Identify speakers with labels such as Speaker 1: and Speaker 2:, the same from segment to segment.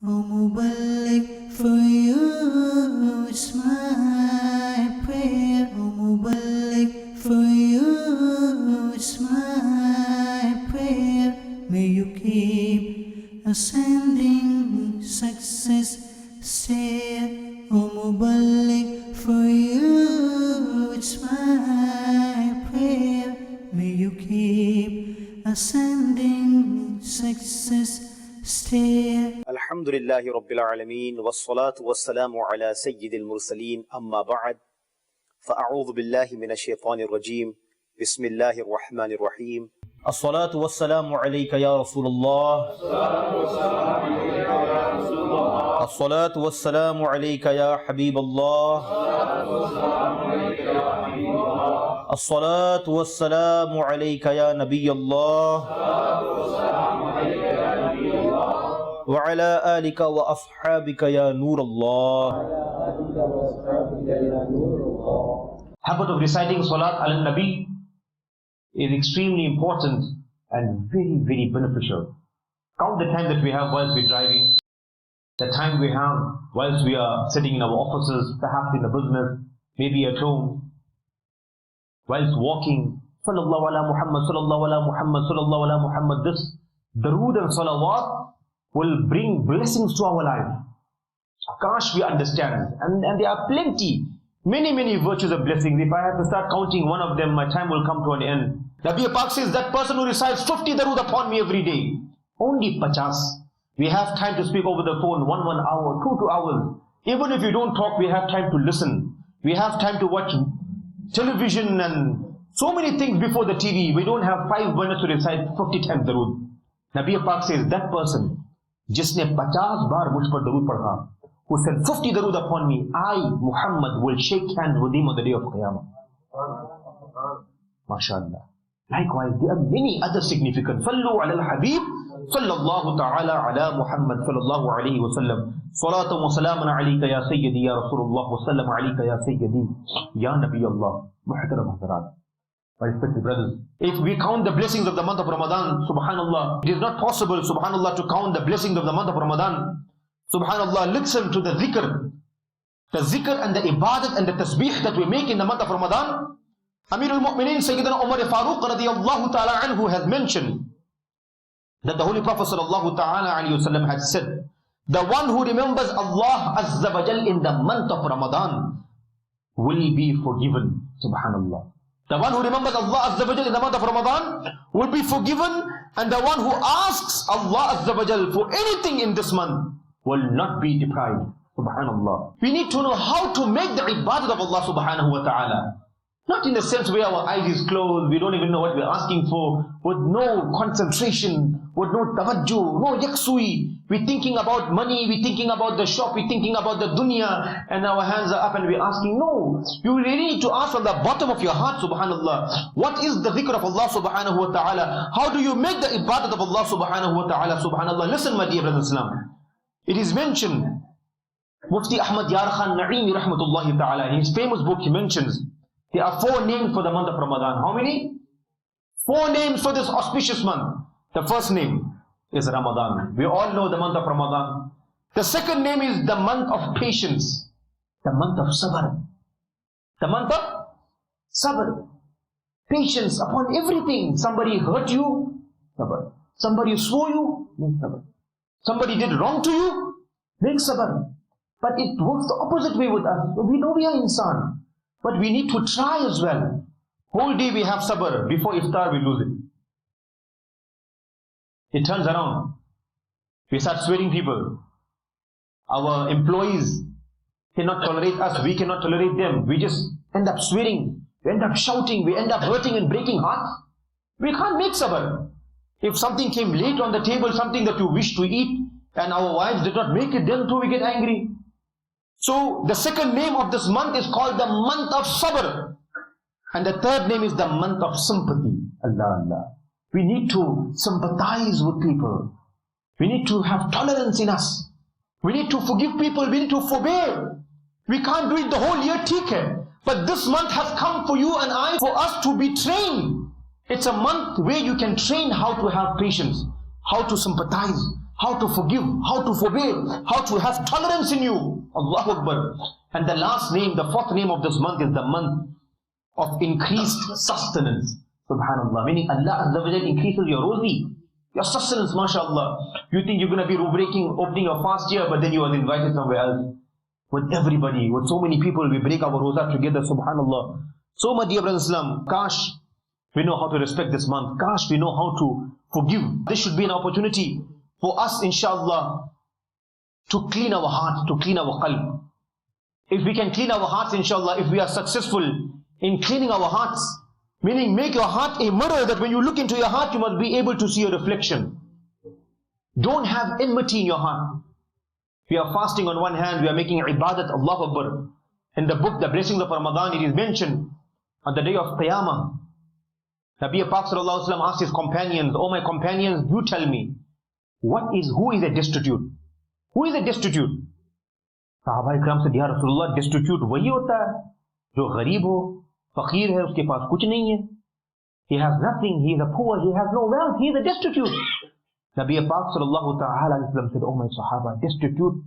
Speaker 1: O Mubarak, for you it's my prayer. O Mubarak, for you it's my prayer. May you keep ascending success stair. O Mubarak, for you it's my prayer. May you keep ascending success stair.
Speaker 2: Alhamdulillahi Rabbil Alameen, wassalatu wassalamu ala Sayyidil Mursaleen, amma ba'd. Fa'a'udhu billahi minash shaitanir rajim. Bismillahir Rahmanir Rahim. As-salatu wassalamu alayka ya Rasulullah. As-salatu wassalamu alayka ya Habiballah. As-salatu wassalamu alayka ya Nabiyallah. وعلى آلك وأصحابك يا نور الله.
Speaker 3: Habit of reciting Salat al-Nabi is extremely important and very, very beneficial. Count the time that we have whilst we're driving, the time we have whilst we are sitting in our offices, perhaps in a business, maybe at home, whilst walking. Sallallahu ala Muhammad, sallallahu ala Muhammad, sallallahu ala Muhammad. This darood and salawat will bring blessings to our life. Gosh, we understand. And there are plenty, many virtues of blessings. If I have to start counting one of them, my time will come to an end. Nabi Pak says, that person who recites 50 darood upon me every day, only 50. We have time to speak over the phone, 1 hour, 2 hours. Even if you don't talk, we have time to listen. We have time to watch television and so many things before the TV. We don't have 5 minutes to recite 50 times darood. Nabi Pak says, that person, जिसने 50 बार मुझ पर दरूद पढ़ा, who said 50 darood upon me, I, Muhammad, will shake hands with him on the day of Qiyamah. MashaAllah. Likewise, there are many other significant. Sallu ala al-Habib, sallallahu ta'ala ala Muhammad, sallallahu alayhi wa sallam. Salatan wa salaman alayka ya Sayyidi ya Rasulullah, wa sallam alayka ya Sayyidi ya Nabi Allah. Muhtaram Hadarat. My respected brothers, if we count the blessings of the month of Ramadan, subhanallah, it is not possible, subhanallah, to count the blessings of the month of Ramadan. Subhanallah, listen to the zikr and the ibadat and the tasbih that we make in the month of Ramadan. Amirul Mu'mineen Sayyidina Umar Farooq radiyallahu ta'ala anhu has mentioned that the Holy Prophet sallallahu ta'ala alayhi wa sallam had said, the one who remembers Allah Azza wa Jal in the month of Ramadan will be forgiven. Subhanallah. The one who remembers Allah Azza wa Jal in the month of Ramadan will be forgiven, and the one who asks Allah Azza wa Jal for anything in this month will not be deprived. Subhanallah. We need to know how to make the ibadat of Allah subhanahu wa ta'ala. Not in the sense where our eyes is closed, we don't even know what we're asking for, with no concentration, with no tawajjuh, no yaksui. We're thinking about money, we're thinking about the shop, we're thinking about the dunya, and our hands are up and we're asking. No, you really need to ask from the bottom of your heart, subhanallah, what is the dhikr of Allah subhanahu wa ta'ala? How do you make the ibadat of Allah subhanahu wa ta'ala, subhanallah? Listen, my dear brothers and sisters. It is mentioned, Mufti Ahmad Yar Khan Naimi rahmatullahi ta'ala, in his famous book he mentions, there are 4 names for the month of Ramadan. How many? 4 names for this auspicious month. The first name is Ramadan. We all know the month of Ramadan. The second name is the month of patience. The month of sabr. The month of sabr. Patience upon everything. Somebody hurt you, sabr. Somebody swore you, make sabr. Somebody did wrong to you, make sabr. But it works the opposite way with us. We know we are insan, but we need to try as well. Whole day we have sabr. Before iftar we lose it. It turns around. We start swearing people. Our employees cannot tolerate us. We cannot tolerate them. We just end up swearing. We end up shouting. We end up hurting and breaking hearts. We can't make sabr. If something came late on the table, something that you wish to eat, and our wives did not make it, then too we get angry. So the second name of this month is called the month of sabr. And the third name is the month of sympathy. Allah, Allah. We need to sympathize with people. We need to have tolerance in us. We need to forgive people. We need to forbear. We can't do it the whole year, TK. But this month has come for you and I, for us to be trained. It's a month where you can train how to have patience, how to sympathize, how to forgive, how to forbear, how to have tolerance in you. Allahu Akbar. And the last name, the fourth name of this month is the month of increased sustenance. Subhanallah. Meaning Allah Azza wa Jal increases your rozi, your sustenance, mashallah. You think you're going to be opening your fast here, but then you are invited somewhere else. With everybody, with so many people, we break our roza together, subhanallah. So my dear brothers in Islam, kash we know how to respect this month. Kash we know how to forgive. This should be an opportunity for us, inshallah, to clean our hearts, to clean our qalb. If we can clean our hearts, inshallah, if we are successful in cleaning our hearts, meaning make your heart a mirror that when you look into your heart, you must be able to see a reflection. Don't have enmity in your heart. We are fasting on one hand, we are making ibadat, Allahu Akbar. In the book, The Blessings of Ramadan, it is mentioned on the day of Qiyamah. Nabi Pak Sallallahu Alaihi Wasallam asked his companions, "Oh my companions, you tell me, who is a destitute? Who is a destitute?" Sahaba Ikram said, "Ya Rasulullah, destitute wahi hota hai, jo gharib ho, faqir hai, uske paas kuch nahi hai. He has nothing, he is a poor, he has no wealth, he is a destitute." Nabi Pak Sallallahu Alaihi Wasallam said, "Oh my Sahaba, destitute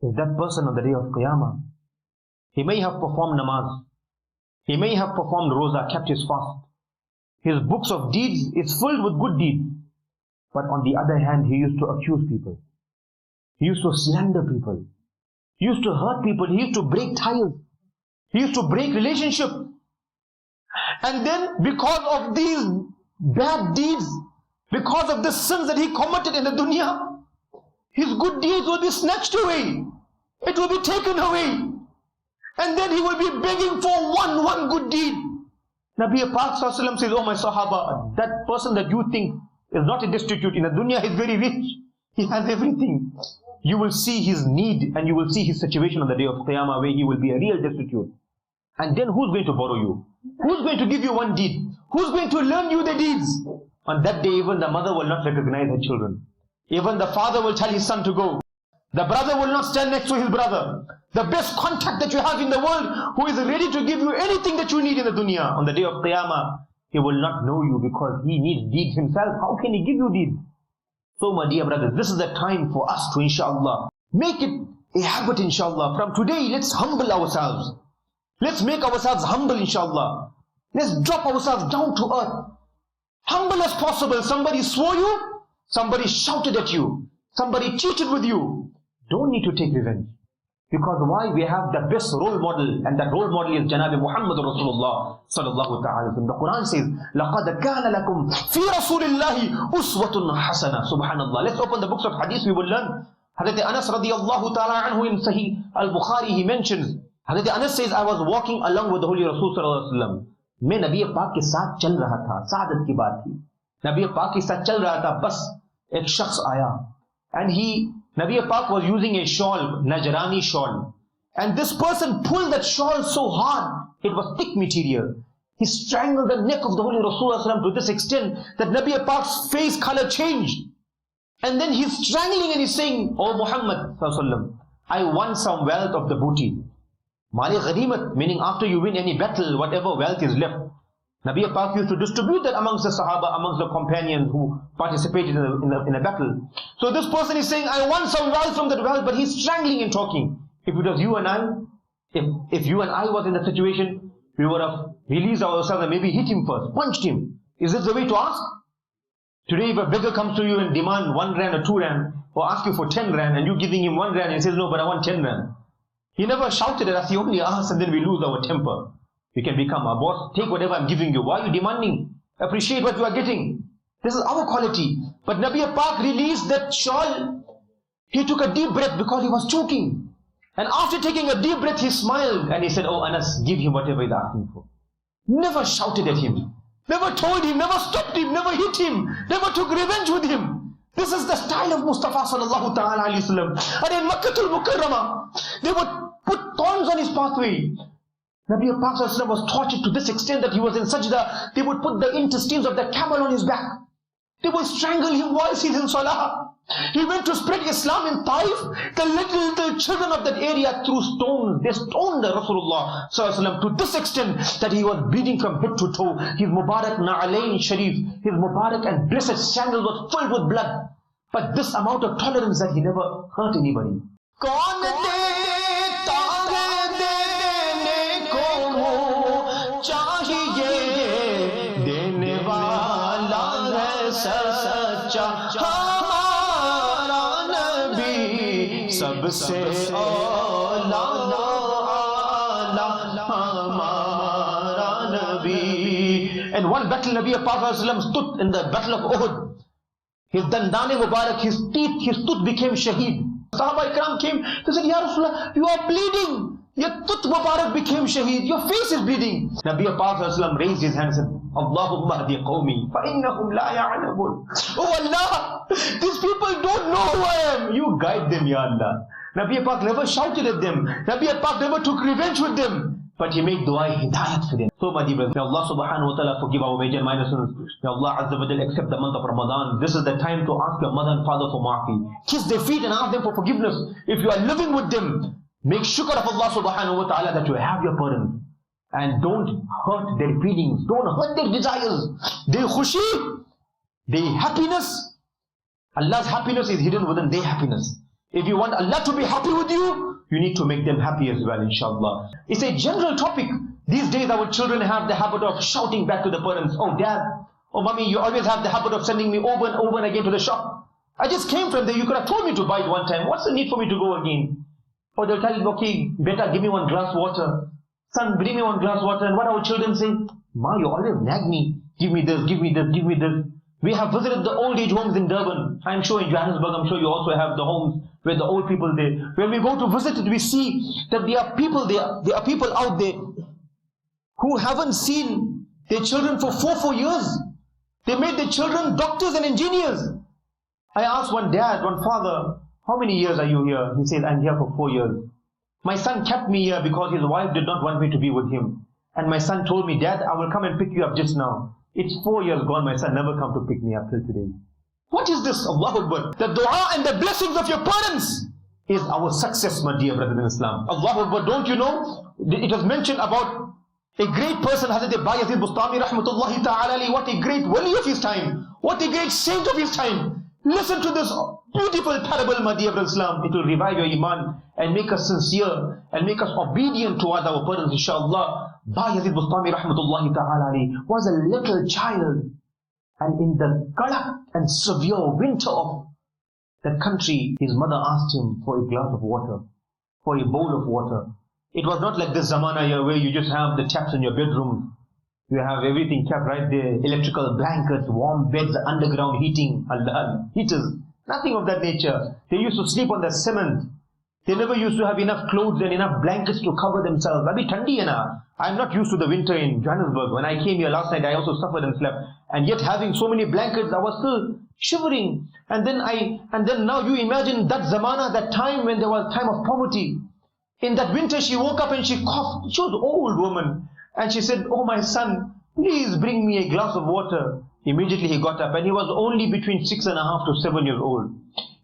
Speaker 3: is that person on the day of Qiyamah. He may have performed namaz, he may have performed roza, kept his fast. His books of deeds is filled with good deeds. But on the other hand, he used to accuse people. He used to slander people. He used to hurt people. He used to break ties. He used to break relationships. And then because of these bad deeds, because of the sins that he committed in the dunya, his good deeds will be snatched away. It will be taken away. And then he will be begging for one good deed. Nabi Pak Sallallahu says, "Oh my Sahaba, that person that you think is not a destitute in the dunya, he's very rich. He has everything. You will see his need and you will see his situation on the day of Qiyamah where he will be a real destitute. And then who's going to borrow you? Who's going to give you one deed? Who's going to learn you the deeds?" On that day, even the mother will not recognize her children. Even the father will tell his son to go. The brother will not stand next to his brother. The best contact that you have in the world, who is ready to give you anything that you need in the dunya, on the day of Qiyamah, he will not know you because he needs deeds himself. How can he give you deeds? So my dear brothers, this is the time for us to, inshallah, make it a habit, inshallah. From today, let's humble ourselves. Let's make ourselves humble, inshallah. Let's drop ourselves down to earth. Humble as possible. Somebody swore you, somebody shouted at you, somebody cheated with you. Don't need to take revenge. Because why? We have the best role model, and that role model is Janabi Muhammad Rasulullah Sallallahu Ta'ala. The Quran says, لَقَدْ كَانَ لَكُمْ فِي رَسُولِ اللَّهِ أُسْوَةٌ حَسَنَةٌ. Subhanallah. Let's open the books of hadith, we will learn. Hazrat Anas radiyallahu ta'ala anhu in Sahih al-Bukhari, he mentions, Hazrat Anas says, "I was walking along with the Holy Rasul Sallallahu Alaihi Wasallam. मैं नबी पाक के साथ चल रहा था, सादत की बात थी. नबी पाक के साथ चल रहा था, बस एक शख्स आया. And Nabi Pak was using a shawl, Najrani shawl. And this person pulled that shawl so hard, it was thick material. He strangled the neck of the Holy Rasulullah to this extent that Nabi Pak's face color changed. And then he's strangling and he's saying, "Oh Muhammad, I want some wealth of the booty. Mali ghanimat, meaning after you win any battle, whatever wealth is left." Nabi Pak used to distribute that amongst the Sahaba, amongst the companions who participated in a battle. So this person is saying, "I want some wealth from that wealth," but he's strangling and talking. If it was you and I, if you and I was in that situation, we would have released ourselves and maybe hit him first, punched him. Is this the way to ask? Today if a beggar comes to you and demand 1 rand or 2 rand, or ask you for 10 rand, and you giving him 1 rand, and he says, "No, but I want 10 rand." He never shouted at us, he only asked, and then we lose our temper. We can become a boss. Take whatever I'm giving you. Why are you demanding? Appreciate what you are getting. This is our quality. But Nabi Pak released that shawl. He took a deep breath because he was choking. And after taking a deep breath, he smiled and he said, "Oh Anas, give him whatever he's asking for." Never shouted at him. Never told him, never stopped him, never hit him, never took revenge with him. This is the style of Mustafa Sallallahu Ta'ala Alaihi Wasallam. And in Makkatul Mukarramah, they would put thorns on his pathway. Nabi Pak was tortured to this extent that he was in sajda. They would put the intestines of the camel on his back. They would strangle him while he's in salah. He went to spread Islam in Taif. The little children of that area threw stones. They stoned Rasulullah to this extent that he was bleeding from head to toe. His Mubarak Na'alain Sharif, his Mubarak and blessed sandal was filled with blood. But this amount of tolerance that he never hurt anybody. कौन देता है देने को चाहिए देने वाला है सच्चा हमारा नबी सबसे औला हमारा नबी. And one battle Nabi Pak stood in the battle of Uhud. His dandane Mubarak, his tooth became shaheed. Sahaba Ikram came, they said, Ya Rasulullah, you are bleeding. Your tooth Mubarak became shaheed. Your face is bleeding. Nabi Pak raised his hand and said, Allahumma hadi qawmi, fa innahum la ya'lamun. Oh Allah, these people don't know who I am. You guide them, Ya Allah. Nabi Pak never shouted at them. Nabi Pak never took revenge with them. But he made dua hidayat for them. So my dear brothers, may Allah subhanahu wa ta'ala forgive our major and minor sins. May Allah azza wa jalla accept the month of Ramadan. This is the time to ask your mother and father for maafi. Kiss their feet and ask them for forgiveness. If you are living with them, make shukr of Allah subhanahu wa ta'ala that you have your parents. And don't hurt their feelings. Don't hurt their desires. Their khushi, their happiness. Allah's happiness is hidden within their happiness. If you want Allah to be happy with you, you need to make them happy as well, inshallah. It's a general topic. These days our children have the habit of shouting back to the parents, oh dad, oh mommy, you always have the habit of sending me over and over and again to the shop. I just came from there, you could have told me to buy it one time. What's the need for me to go again? Or they'll tell you, okay, beta, give me one glass water. Son, bring me one glass water. And what our children say? Ma, you always nag me. Give me this, give me this, give me this. We have visited the old age homes in Durban. I'm sure in Johannesburg, I'm sure you also have the homes where the old people there. When we go to visit it, we see that there are people out there who haven't seen their children for 4 years. They made their children doctors and engineers. I asked one dad, one father, how many years are you here? He said, I'm here for 4 years. My son kept me here because his wife did not want me to be with him. And my son told me, Dad, I will come and pick you up just now. It's 4 years gone, my son never come to pick me up till today. What is this? Allahu Akbar. The dua and the blessings of your parents is our success, my dear brothers in Islam. Allahu Akbar. Don't you know? It was mentioned about a great person, Hazrat Bayan Bustami rahmatullahi ta'ala, what a great wali of his time. What a great saint of his time. Listen to this beautiful parable, my dear brothers in Islam. It will revive your iman and make us sincere and make us obedient towards our parents, inshallah. Bayan Bustami rahmatullahi ta'ala was a little child. And in the kalak and severe winter of that country, his mother asked him for a glass of water, for a bowl of water. It was not like this zamana here where you just have the taps in your bedroom. You have everything kept right there, electrical blankets, warm beds, underground heating, heaters, nothing of that nature. They used to sleep on the cement. They never used to have enough clothes and enough blankets to cover themselves. I'm not used to the winter in Johannesburg. When I came here last night, I also suffered and slept. And yet having so many blankets, I was still shivering. And then now you imagine that zamana, that time when there was time of poverty. In that winter, she woke up and she coughed. She was an old woman. And she said, oh my son, please bring me a glass of water. Immediately he got up and he was only between 6.5 to 7 years old.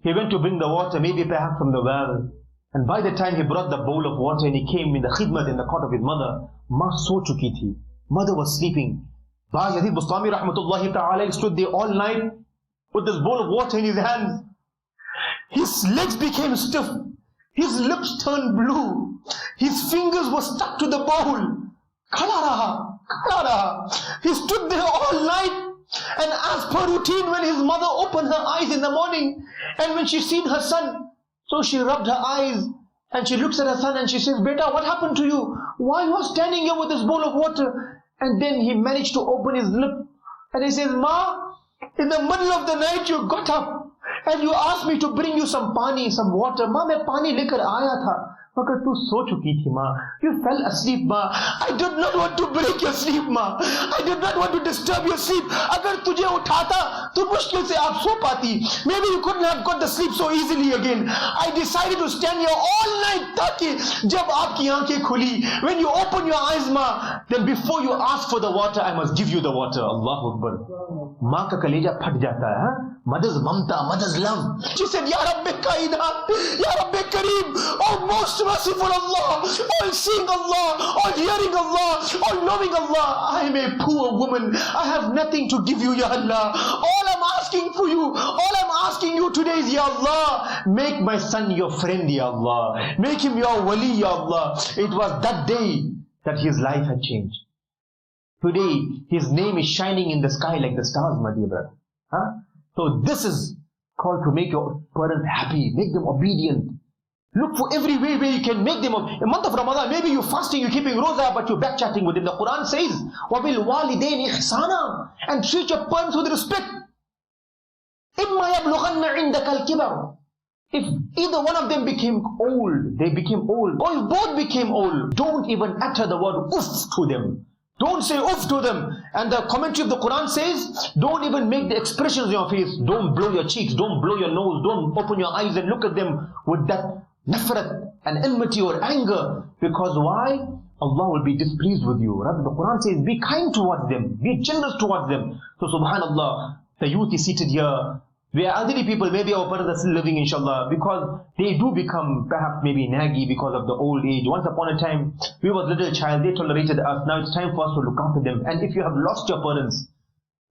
Speaker 3: He went to bring the water, maybe perhaps from the well. And by the time he brought the bowl of water and he came in the khidmat in the court of his mother, Ma so chuki thi. Mother was sleeping. Ba Yazid Bustami rahmatullahi ta'ala stood there all night with this bowl of water in his hands. His legs became stiff. His lips turned blue. His fingers were stuck to the bowl. Khada raha, khada raha. He stood there all night. And as per routine, when his mother opened her eyes in the morning, and when she seen her son, so she rubbed her eyes and she looks at her son and she says, Beta, what happened to you? Why you are standing here with this bowl of water? And then he managed to open his lip and he says, Ma, in the middle of the night you got up and you asked me to bring you some pani, some water. Ma, main pani lekar aaya tha. Magar tu so chuki thi, Ma. You fell asleep, Ma. I did not want to break your sleep, Ma. I did not want to disturb your sleep. Agar tujhe uthata, to mushkil se aap so pati. Maybe you couldn't have got the sleep so easily again. I decided to stand here all night, taki jab aapki aankhein khuli. When you open your eyes, Ma, then before you ask for the water, I must give you the water. Allahu Akbar. Ma ka kaleja phat jata hai. Mother's mamta, mother's love. She said, Ya Rabbi Kaina, Ya Rabbi Kareem, oh most merciful Allah, all seeing Allah, all hearing Allah, all knowing Allah. I am a poor woman. I have nothing to give you, Ya Allah. All I'm asking asking for you. All I'm asking you today is, Ya Allah, make my son your friend, Ya Allah. Make him your wali, Ya Allah. It was that day that his life had changed. Today, his name is shining in the sky like the stars, my dear brother. So this is called to make your parents happy, make them obedient. Look for every way where you can make them. A month of Ramadan, maybe you're fasting, you're keeping roza, but you're backchatting with them. The Quran says, وَبِالْ وَالِدَيْنِ إِحْسَانًا, and treat your parents with respect. إِمَّا يَبْلُغَنَّ عِنْدَكَ الْكِبَرُ, if either one of them became old, they became old, or if both became old, don't even utter the word uff to them. Don't say uff to them. And the commentary of the Quran says, don't even make the expressions on your face. Don't blow your cheeks, don't blow your nose, don't open your eyes and look at them with that nafrat and enmity or anger. Because why? Allah will be displeased with you. Rather, the Quran says, be kind towards them, be generous towards them. So subhanallah, the youth is seated here. We are elderly people, maybe our parents are still living, inshallah, because they do become perhaps maybe naggy because of the old age. Once upon a time, we was little child, they tolerated us. Now it's time for us to look after them. And if you have lost your parents,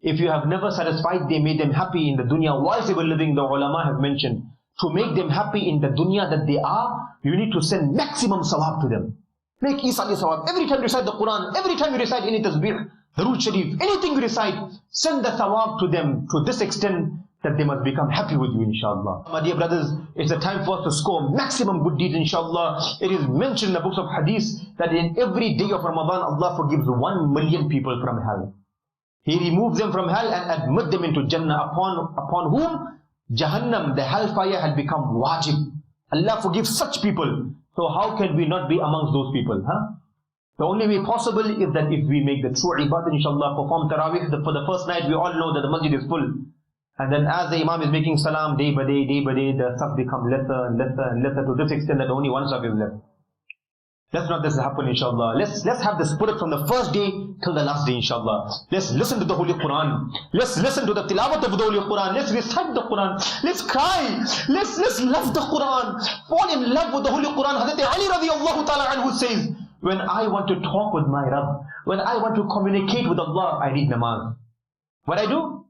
Speaker 3: if you have never satisfied them, made them happy in the dunya whilst they were living, the ulama have mentioned, to make them happy in the dunya that they are, you need to send maximum sawab to them. Make isali sawab. Every time you recite the Quran, every time you recite any tasbih, Durood Sharif, anything you recite, send the sawab to them to this extent that they must become happy with you, inshallah. My dear brothers, it's a time for us to score maximum good deeds, inshallah. It is mentioned in the books of hadith that in every day of Ramadan, Allah forgives 1 million people from hell. He removes them from hell and admits them into Jannah, upon whom Jahannam, the hellfire, had become wajib. Allah forgives such people. So how can we not be amongst those people? The only way possible is that if we make the true ibadah, inshallah, perform tarawih. For the first night, we all know that the masjid is full. And then as the Imam is making salam, day by day, the stuff becomes lesser and lesser and lesser, to this extent that only one stuff is left. Let's not this happen, inshallah. Let's have the spirit from the first day till the last day, inshallah. Let's listen to the Holy Quran. Let's listen to the tilawat of the Holy Quran. Let's recite the Quran. Let's cry. Let's love the Quran. Fall in love with the Holy Quran. Hazrat Ali radiallahu ta'ala anhu says, when I want to talk with my Rabb, when I want to communicate with Allah, I read namaz. What I do?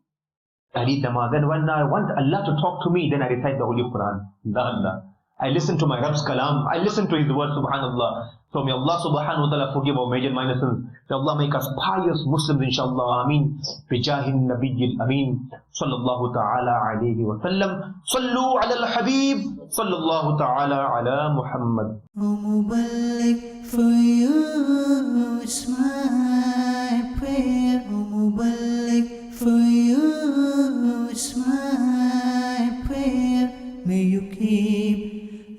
Speaker 3: I read namaz. And when I want Allah to talk to me, then I recite the Holy Quran. Allah. I listen to my Rabb's kalam. I listen to His word, subhanallah. So may Allah subhanahu wa ta'ala forgive our major minor sins. May Allah make us pious Muslims, inshallah. Ameen. Bijahin Nabiyyil Ameen. Sallallahu ta'ala alayhi wa sallam. Sallu ala al-Habib. Sallallahu ta'ala ala Muhammad.
Speaker 1: O Mubarak, for you it's my prayer. O Mubarak, for you it's my prayer. May you keep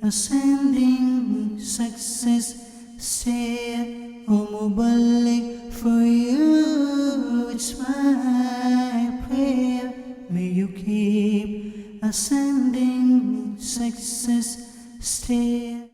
Speaker 1: ascending success stair. O Mubarak, for you it's my prayer. May you keep ascending success stair.